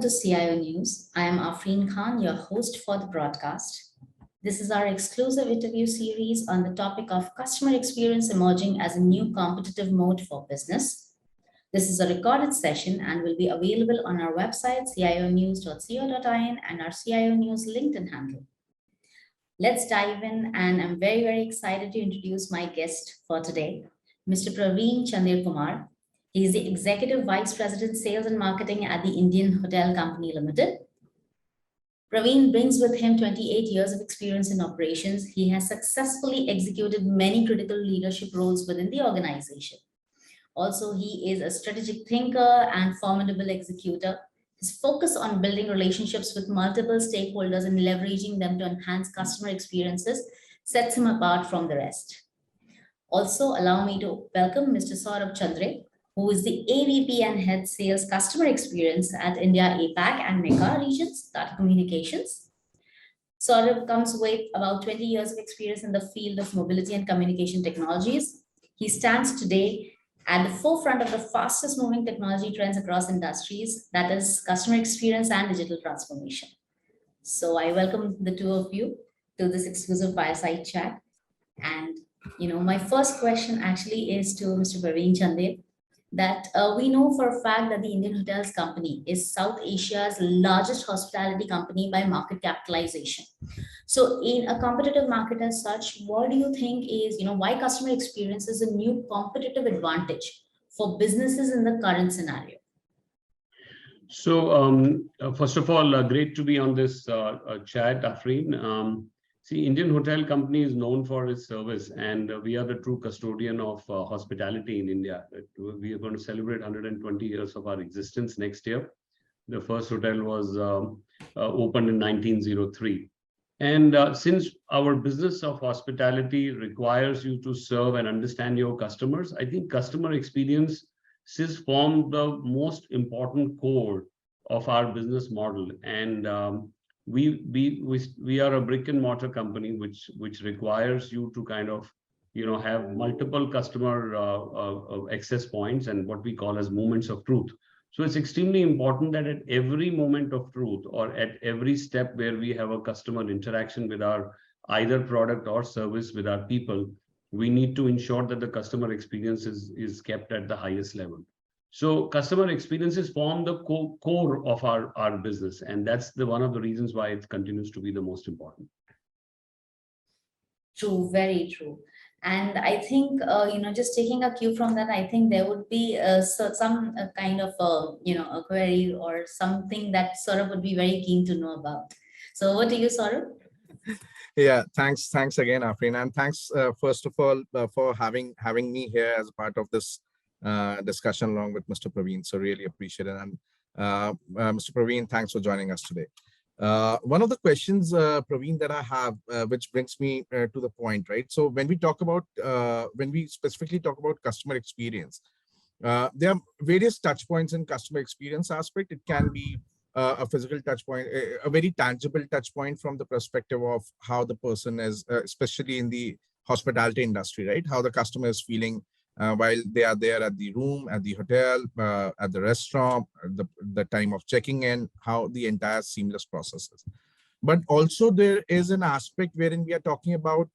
to CIO News. I am Afreen Khan, your host for the broadcast. This is our exclusive interview series on the topic of customer experience emerging as a new competitive mode for business. This is a recorded session and will be available on our website, cionews.co.in, and our CIO News LinkedIn handle. Let's dive in, and I'm very excited to introduce my guest for today, Mr. Parveen Chander Kumar. He is the Executive Vice President, Sales and Marketing at the Indian Hotel Company Limited. Parveen brings with him 28 years of experience in operations. He has successfully executed many critical leadership roles within the organization. Also, he is a strategic thinker and formidable executor. His focus on building relationships with multiple stakeholders and leveraging them to enhance customer experiences sets him apart from the rest. Also, allow me to welcome Mr. Saurabh Chandre, who is the AVP and Head Sales Customer Experience at India APAC and MECAA regions, Tata Communications. Saurabh comes with about 20 years of experience in the field of mobility and communication technologies. He stands today at the forefront of the fastest moving technology trends across industries, that is customer experience and digital transformation. So I welcome the two of you to this exclusive fireside chat. And my first question actually is to Mr. Parveen Chander, that we know for a fact that the Indian Hotels Company is South Asia's largest hospitality company by market capitalization. So in a competitive market as such, what do you think is, why customer experience is a new competitive advantage for businesses in the current scenario? So first of all, great to be on this chat, Afreen. See, Indian Hotel Company is known for its service, and we are the true custodian of hospitality in India. We are going to celebrate 120 years of our existence next year. The first hotel was opened in 1903. And since our business of hospitality requires you to serve and understand your customers, I think customer experience has formed the most important core of our business model. And we are a brick and mortar company which requires you to kind of have multiple customer access points and what we call as moments of truth. So it's extremely important that at every moment of truth or at every step where we have a customer interaction with our either product or service with our people, we need to ensure that the customer experience is kept at the highest level. So customer experiences form the core of our business, and that's one of the reasons why it continues to be the most important. True, very true. And I think, just taking a cue from that, I think there would be some kind of, a query or something that Saurabh would be very keen to know about. So over to you, Saurabh. Yeah, thanks again, Afreen, and thanks first of all for having me here as part of this discussion along with Mr. Parveen. So really appreciate it. And Mr. Parveen, thanks for joining us today. One of the questions, Parveen, that I have, which brings me to the point, right? So when we specifically talk about customer experience, there are various touch points in customer experience aspect. It can be a physical touch point, a very tangible touch point from the perspective of how the person is, especially in the hospitality industry, right? How the customer is feeling while they are there at the room, at the hotel, at the restaurant, the time of checking in, how the entire seamless process is. But also there is an aspect wherein we are talking about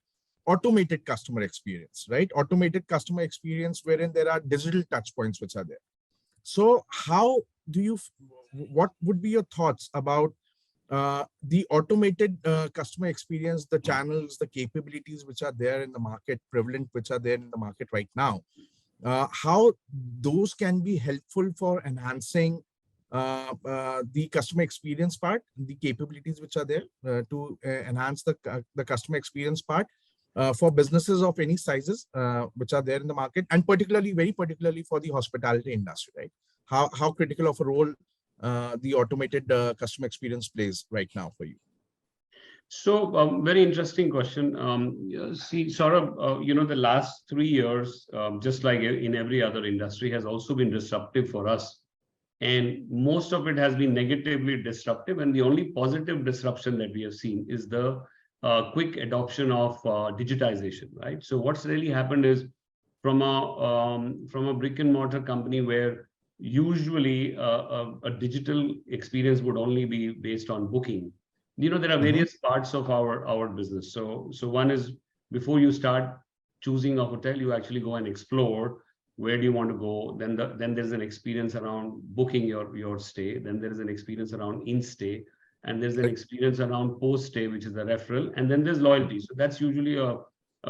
automated customer experience, right? Automated customer experience wherein there are digital touch points which are there. So what would be your thoughts about the automated customer experience, the channels, the capabilities which are there in the market, prevalent, which are there in the market right now, how those can be helpful for enhancing the customer experience part, the capabilities which are there to enhance the customer experience part for businesses of any sizes which are there in the market, and very particularly for the hospitality industry, right? How critical of a role the automated customer experience plays right now for you? So very interesting question. See, Saurabh, the last 3 years, just like in every other industry, has also been disruptive for us. And most of it has been negatively disruptive. And the only positive disruption that we have seen is the quick adoption of digitization, right? So what's really happened is from a brick and mortar company where usually a digital experience would only be based on booking. There are various parts of our business. So one is, before you start choosing a hotel, you actually go and explore where do you want to go. Then there's an experience around booking your stay. Then there is an experience around in-stay, and there's an experience around post-stay, which is a referral, and then there's loyalty. So that's usually a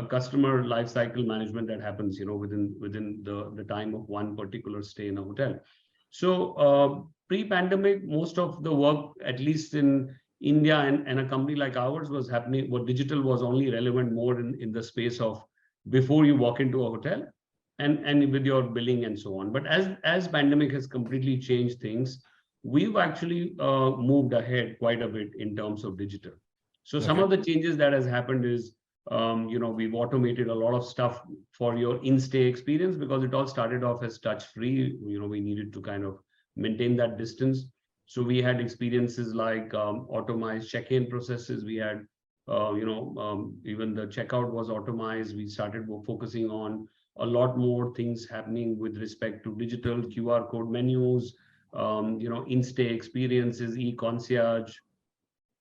customer life cycle management that happens, within the time of one particular stay in a hotel. So pre-pandemic, most of the work, at least in India and a company like ours, was happening. What digital was only relevant more in the space of before you walk into a hotel, and with your billing and so on. But as pandemic has completely changed things, we've actually moved ahead quite a bit in terms of digital. So some of the changes that has happened is, we've automated a lot of stuff for your in-stay experience, because it all started off as touch-free. We needed to kind of maintain that distance. So we had experiences like automized check-in processes. We had, even the checkout was automized. We started focusing on a lot more things happening with respect to digital QR code menus, in-stay experiences, e-concierge.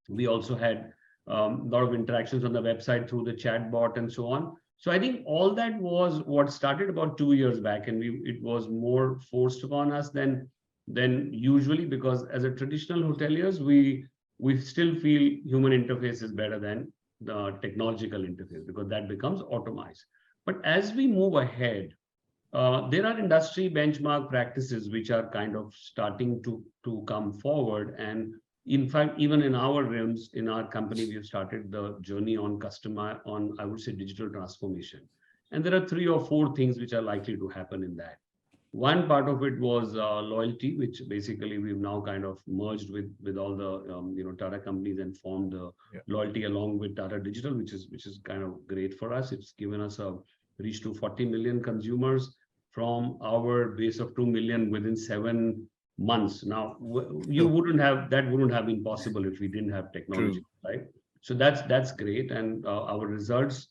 We also had a lot of interactions on the website through the chat bot and so on. So I think all that was what started about 2 years back, and it was more forced upon us than usually, because as a traditional hoteliers, we still feel human interface is better than the technological interface, because that becomes automized. But as we move ahead, there are industry benchmark practices which are kind of starting to come forward. And in fact, even in our realms, in our company, we have started the journey on I would say, digital transformation. And there are 3 or 4 things which are likely to happen in that. One part of it was loyalty, which basically we've now kind of merged with all the Tata companies and formed the loyalty along with Tata Digital, which is kind of great for us. It's given us a reach to 40 million consumers from our base of 2 million within 7 months. Now, wouldn't have been possible if we didn't have technology, right? So that's great, and our results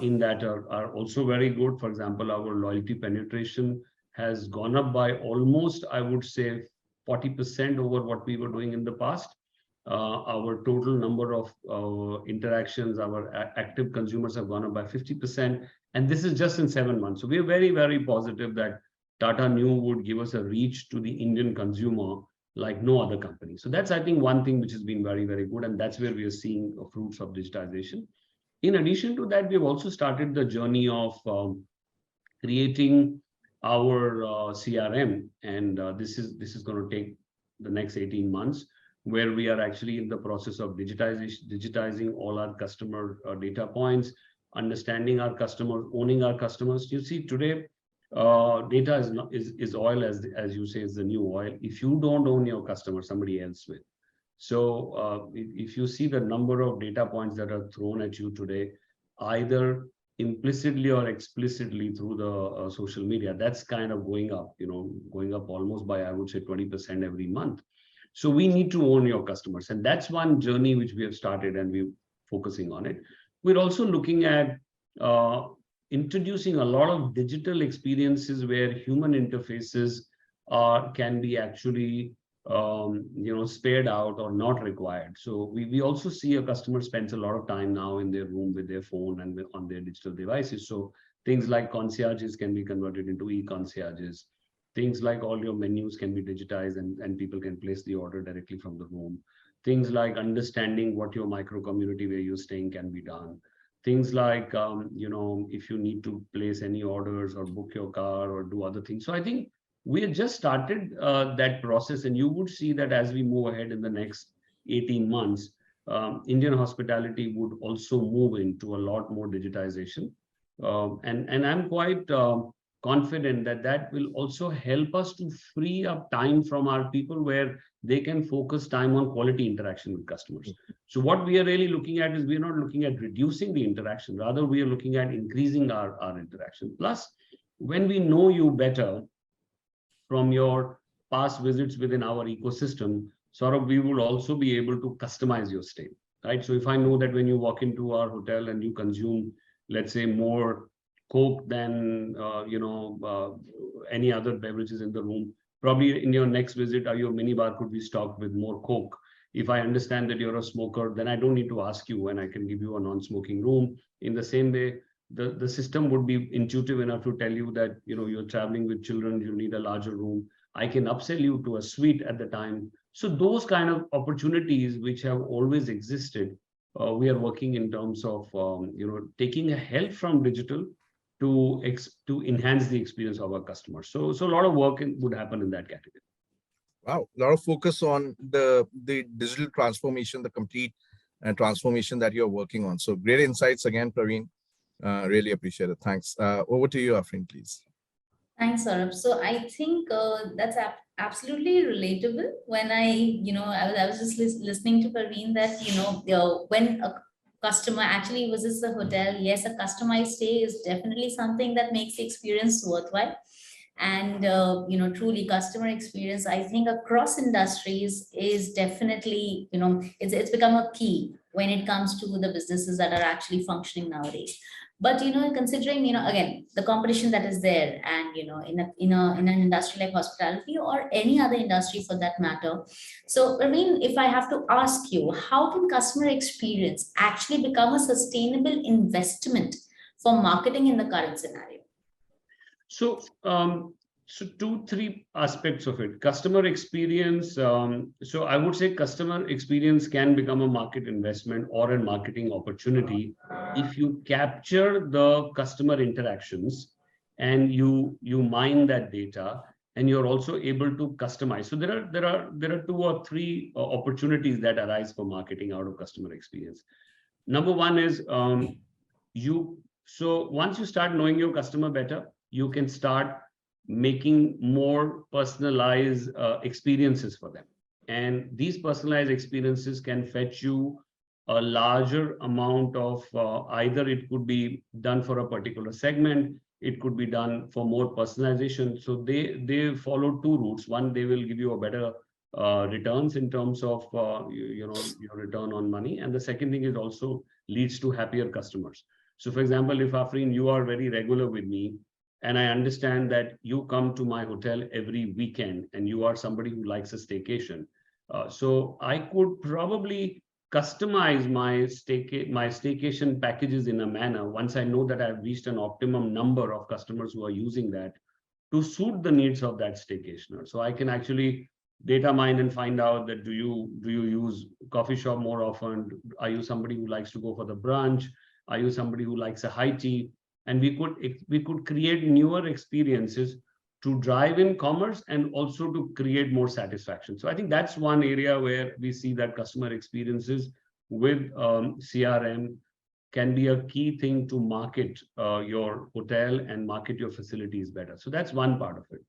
in that are also very good. For example, our loyalty penetration has gone up by almost, I would say, 40% over what we were doing in the past. Our total number of interactions, our active consumers have gone up by 50%, and this is just in 7 months. So we are very, very positive that Tata Neu would give us a reach to the Indian consumer like no other company. So that's, I think, one thing which has been very, very good, and that's where we are seeing fruits of digitization. In addition to that, we've also started the journey of creating our CRM, and this is going to take the next 18 months, where we are actually in the process of digitizing all our customer data points, understanding our customers, owning our customers. You see, today, data is oil, as you say, is the new oil. If you don't own your customer, somebody else will. So if you see the number of data points that are thrown at you today, either implicitly or explicitly through the social media, that's kind of going up almost by, I would say, 20% every month. So we need to own your customers, and that's one journey which we have started, and we're focusing on it. We're also looking at introducing a lot of digital experiences where human interfaces can be actually spared out or not required. So we also see a customer spends a lot of time now in their room with their phone and on their digital devices. So things like concierges can be converted into e-concierges. Things like all your menus can be digitized, and people can place the order directly from the room. Things like understanding what your micro community where you're staying can be done. Things like, if you need to place any orders or book your car or do other things. So I think we have just started that process, and you would see that as we move ahead in the next 18 months, Indian hospitality would also move into a lot more digitization. And I'm quite confident that will also help us to free up time from our people, where they can focus time on quality interaction with customers. So what we are really looking at is, we're not looking at reducing the interaction, rather we are looking at increasing our interaction. Plus, when we know you better from your past visits within our ecosystem, Saurabh, we will also be able to customize your stay, right? So if I know that when you walk into our hotel and you consume, let's say, more Coke than any other beverages in the room, Probably in your next visit, your minibar could be stocked with more Coke. If I understand that you're a smoker, then I don't need to ask you, and I can give you a non-smoking room. In the same way, the system would be intuitive enough to tell you that you're traveling with children, you need a larger room. I can upsell you to a suite at the time. So those kind of opportunities which have always existed, we are working in terms of taking a help from digital to enhance the experience of our customers. So a lot of work would happen in that category. Wow, a lot of focus on the digital transformation, the complete transformation that you're working on. So great insights again, Parveen. Really appreciate it. Thanks. Over to you, Afreen, please. Thanks, Saurabh. So I think that's absolutely relatable. When I was just listening to Parveen that, when a customer actually visits the hotel, yes, a customized stay is definitely something that makes the experience worthwhile. And, truly customer experience, I think across industries is definitely, it's become a key when it comes to the businesses that are actually functioning nowadays. But considering again the competition that is there, and in an industry like hospitality or any other industry for that matter. So I mean, if I have to ask you, how can customer experience actually become a sustainable investment for marketing in the current scenario? So, so 2-3 aspects of it. Customer experience. So I would say customer experience can become a market investment or a marketing opportunity if you capture the customer interactions and you mine that data, and you're also able to customize. So there are 2 or 3 opportunities that arise for marketing out of customer experience. Number one is so once you start knowing your customer better, you can start making more personalized experiences for them. And these personalized experiences can fetch you a larger amount of either it could be done for a particular segment, it could be done for more personalization. So they follow 2 routes. One, they will give you a better returns in terms of your return on money, and the second thing is also leads to happier customers. So for example, if Afreen, you are very regular with me, and I understand that you come to my hotel every weekend and you are somebody who likes a staycation. So I could probably customize my staycation packages in a manner, once I know that I've reached an optimum number of customers who are using that, to suit the needs of that staycationer. So I can actually data mine and find out that do you use coffee shop more often? Are you somebody who likes to go for the brunch? Are you somebody who likes a high tea? And we could create newer experiences to drive in commerce and also to create more satisfaction. So I think that's one area where we see that customer experiences with CRM can be a key thing to market your hotel and market your facilities better. So that's one part of it.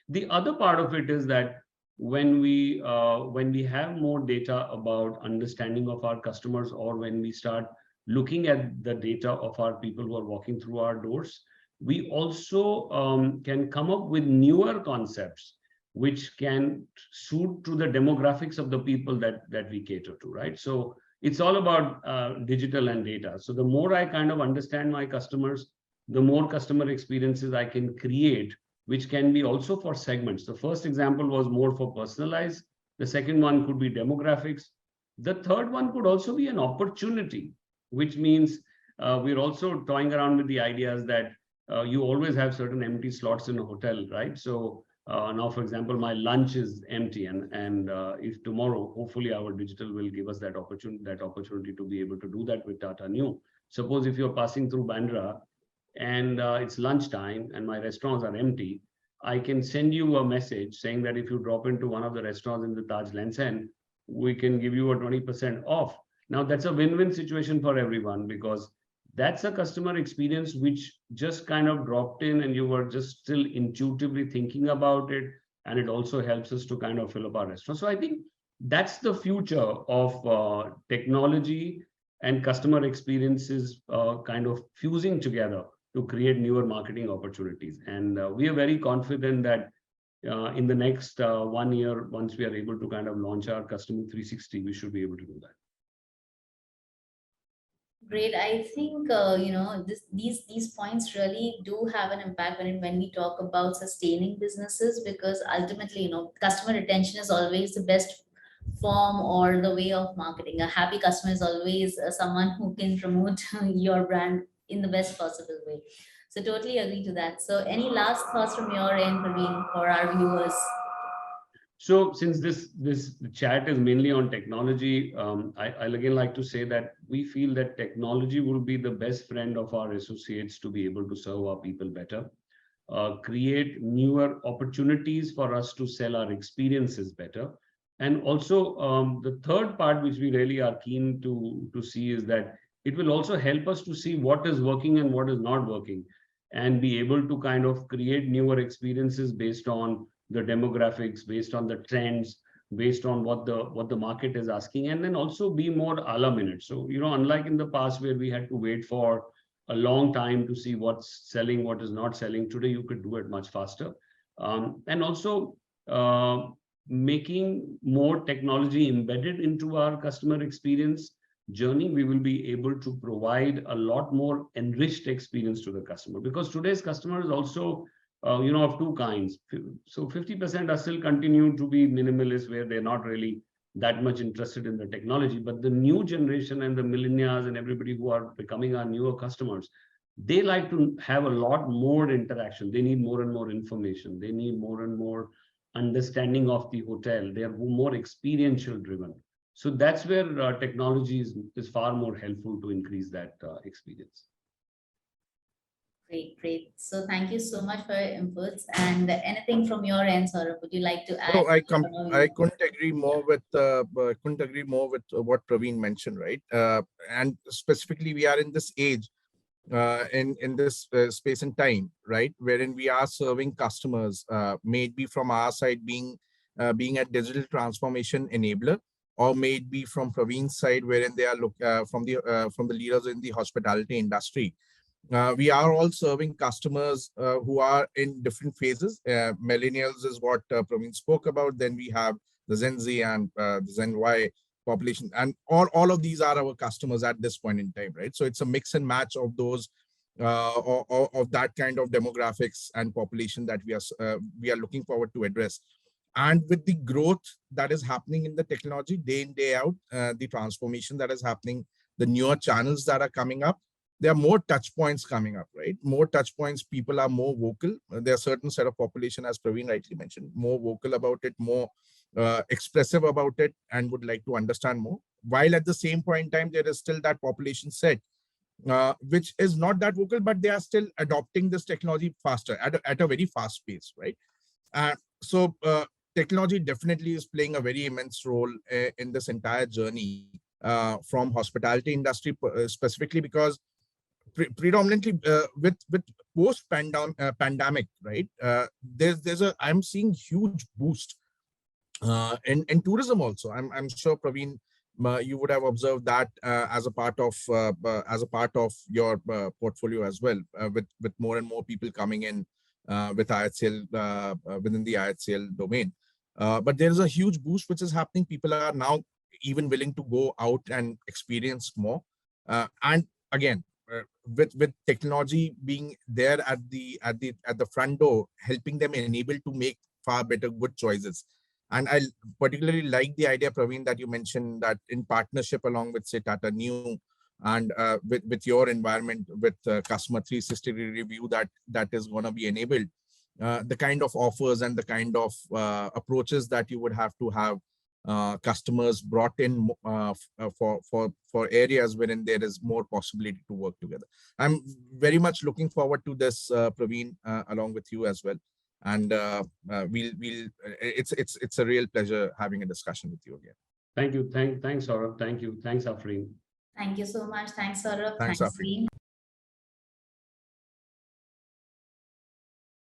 The other part of it is that when we have more data about understanding of our customers, or when we start looking at the data of our people who are walking through our doors, we also can come up with newer concepts which can suit to the demographics of the people that we cater to, right? So it's all about digital and data. So the more I kind of understand my customers, the more customer experiences I can create, which can be also for segments. The first example was more for personalized. The second one could be demographics. The third one could also be an opportunity, which means we're also toying around with the ideas that you always have certain empty slots in a hotel, right? So now, for example, my lunch is empty, and if tomorrow, hopefully our digital will give us that opportunity to be able to do that with Tata New. Suppose if you're passing through Bandra and it's lunchtime and my restaurants are empty, I can send you a message saying that if you drop into one of the restaurants in the Taj Lands End, we can give you a 20% off. Now that's a win-win situation for everyone, because that's a customer experience which just kind of dropped in and you were just still intuitively thinking about it. And it also helps us to kind of fill up our restaurant. So I think that's the future of technology and customer experiences kind of fusing together to create newer marketing opportunities. And we are very confident that in the next 1 year, once we are able to kind of launch our Customer 360, we should be able to do that. Great. I think these points really do have an impact when we talk about sustaining businesses, because ultimately, customer retention is always the best form or the way of marketing. A happy customer is always someone who can promote your brand in the best possible way. So totally agree to that. So any last thoughts from your end, Parveen, for our viewers? So since this chat is mainly on technology, I'll again like to say that we feel that technology will be the best friend of our associates to be able to serve our people better, create newer opportunities for us to sell our experiences better. And also the third part, which we really are keen to see, is that it will also help us to see what is working and what is not working, and be able to kind of create newer experiences based on the demographics, based on the trends, based on what the market is asking, and then also be more a la minute. So, unlike in the past where we had to wait for a long time to see what's selling, what is not selling, today you could do it much faster. And also making more technology embedded into our customer experience journey, we will be able to provide a lot more enriched experience to the customer, because today's customer is also of two kinds. So 50% are still continue to be minimalist, where they're not really that much interested in the technology. But the new generation and the millennials and everybody who are becoming our newer customers, they like to have a lot more interaction. They need more and more information. They need more and more understanding of the hotel. They are more experiential driven. So that's where technology is far more helpful to increase that experience. Great, great. So thank you so much for your inputs. And anything from your end, Saurabh, would you like to add? No, I couldn't agree more with what Praveen mentioned, right? And specifically, we are in this age, in this space and time, right, wherein we are serving customers, maybe from our side being a digital transformation enabler, or maybe from Praveen's side, wherein they are from the leaders in the hospitality industry. We are all serving customers who are in different phases. Millennials is what Praveen spoke about. Then we have the Gen Z and the Gen Y population, and all of these are our customers at this point in time, right? So it's a mix and match of those or of that kind of demographics and population that we are looking forward to address. And with the growth that is happening in the technology day in, day out, the transformation that is happening, the newer channels that are coming up, there are more touch points coming up, right? More touch points, people are more vocal. There are certain set of population, as Praveen rightly mentioned, more vocal about it, more expressive about it, and would like to understand more. While at the same point in time, there is still that population set, which is not that vocal, but they are still adopting this technology faster at a very fast pace, right? So technology definitely is playing a very immense role in this entire journey from hospitality industry specifically, because predominantly with post pandemic, right? I'm seeing huge boost in tourism also. I'm sure Praveen, you would have observed that as a part of your portfolio as well, with more and more people coming in with IHCL within the IHCL domain. But there is a huge boost which is happening. People are now even willing to go out and experience more. And again, with technology being there at the front door, helping them enable to make far better good choices. And I particularly like the idea, Praveen, that you mentioned, that in partnership along with, say, Tata New, and with your environment, with customer 360 review that is going to be enabled, the kind of offers and the kind of approaches that you would have to have customers brought in for areas wherein there is more possibility to work together. I'm very much looking forward to this, Praveen, along with you as well. And it's a real pleasure having a discussion with you again. Thank you. Thanks, Saurabh. Thank you. Thanks, Afreen. Thank you so much. Thanks, Saurabh. Thanks, Thanks, Afreen. Afreen.